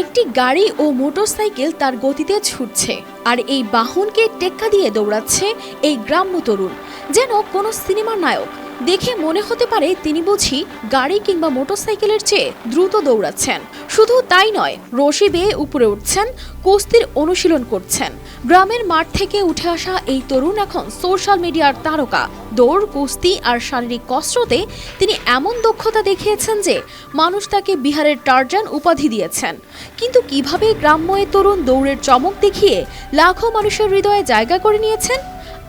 একটি গাড়ি ও মোটরসাইকেল তার গতিতে ছুটছে আর এই বাহনকে টেক্কা দিয়ে দৌড়াচ্ছে এই গ্রাম্য তরুণ, যেন কোনো সিনেমার নায়ক। দেখে মনে হতে পারে তিনি বুঝি গাড়ি কিংবা মোটরসাইকেলের চেয়ে দ্রুত দৌড়াচ্ছেন। শুধু তাই নয়, রশি বেয়ে উপরে উঠছেন, কুস্তির অনুশীলন করছেন। গ্রামের মাঠ থেকে উঠে আসা এই তরুণ এখন সোশ্যাল মিডিয়ার তারকা। দৌড়, কুস্তি আর শারীরিক কসরতে তিনি এমন দক্ষতা দেখিয়েছেন যে মানুষ তাকে বিহারের টারজান উপাধি দিয়েছেন। কিন্তু কিভাবে গ্রাম্য এই তরুণ দৌড়ের চমক দেখিয়ে লাখো মানুষের হৃদয়ে জায়গা করে নিয়েছেন?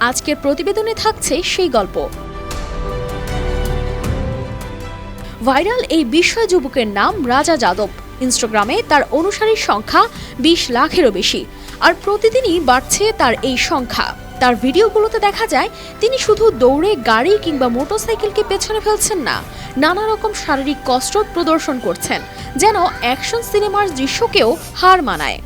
আজকের প্রতিবেদনে থাকছে সেই গল্প। ভাইরাল এই বিস্ময় যুবকের নাম রাজা যাদব। ইনস্টাগ্রামে তার অনুসারীর সংখ্যা 20 লাখেরও বেশি, আর প্রতিদিনই বাড়ছে তার এই সংখ্যা। তার ভিডিওগুলোতে দেখা যায় তিনি শুধু দৌড়ে গাড়ি কিংবা মোটরসাইকেলকে পেছনে ফেলছেন না, নানা রকম শারীরিক কসরত প্রদর্শন করছেন, যেন অ্যাকশন সিনেমার দৃশ্যকেও হার মানায়।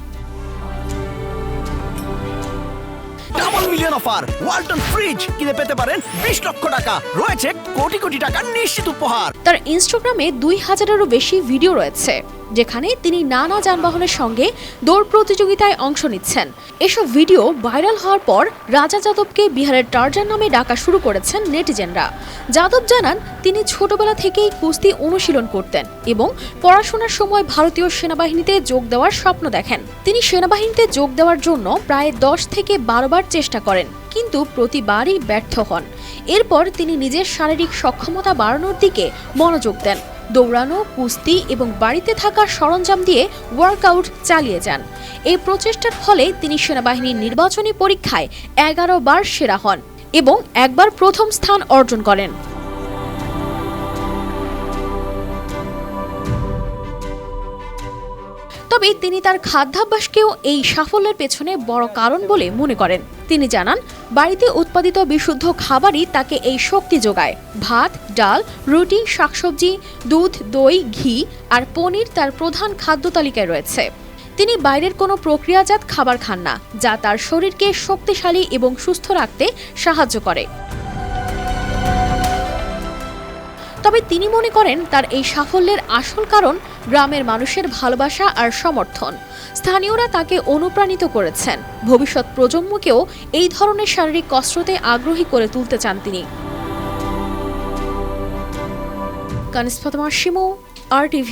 Double million offer, Walton fridge কিনে পেতে পারেন 20 লক্ষ টাকা, রয়েছে কোটি কোটি টাকার নিশ্চিত উপহার। তার ইনস্টাগ্রামে 2000-এরও বেশি ভিডিও রয়েছে, যেখানে তিনি নানা যানবাহনের সঙ্গে দৌড় প্রতিযোগিতায় অংশ নিচ্ছেন। এসব ভিডিও ভাইরাল হওয়ার পর রাজা যাদবকে বিহারের টারজান নামে ডাকা শুরু করেছেন নেটিজেনরা। যাদব জানান, তিনি ছোটবেলা থেকেই কুস্তি অনুশীলন করতেন এবং পড়াশোনার সময় ভারতীয় সেনাবাহিনীতে যোগ দেওয়ার স্বপ্ন দেখেন। তিনি সেনাবাহিনীতে যোগ দেওয়ার জন্য প্রায় 10 থেকে 12 বার চেষ্টা করেন, কিন্তু প্রতিবারই ব্যর্থ হন। এরপর তিনি নিজের শারীরিক সক্ষমতা বাড়ানোর দিকে মনোযোগ দেন। দৌড়ানো, কুস্তি এবং বাড়িতে থাকা সরঞ্জাম দিয়ে ওয়ার্কআউট চালিয়ে যান। এই প্রচেষ্টার ফলে তিনি সেনাবাহিনীর নির্বাচনী পরীক্ষায় 11 বার সেরা হন এবং একবার প্রথম স্থান অর্জন করেন। তবে তিনি তার খাদ্যাভ্যাসকেও এই সাফল্যের পেছনে বড় কারণ বলে মনে করেন। তিনি জানান, বাড়িতে উৎপাদিত বিশুদ্ধ খাবারই তাকে এই শক্তি যোগায়। ভাত, ডাল, রুটি, শাকসবজি, দুধ, দই, ঘি আর পনির তার প্রধান খাদ্য তালিকায় রয়েছে। তিনি বাইরের কোনো প্রক্রিয়াজাত খাবার খান না, যা তার শরীরকে শক্তিশালী এবং সুস্থ রাখতে সাহায্য করে। তবে তিনি মনে করেন, তার এই সাফল্যের আসল কারণ গ্রামের মানুষের ভালোবাসা আর সমর্থন। স্থানীয়রা তাকে অনুপ্রাণিত করেছেন। ভবিষ্যৎ প্রজন্মকেও এই ধরনের শারীরিক কসরতে আগ্রহী করে তুলতে চান তিনি। কানিস ফাতেমা শিমু, RTV।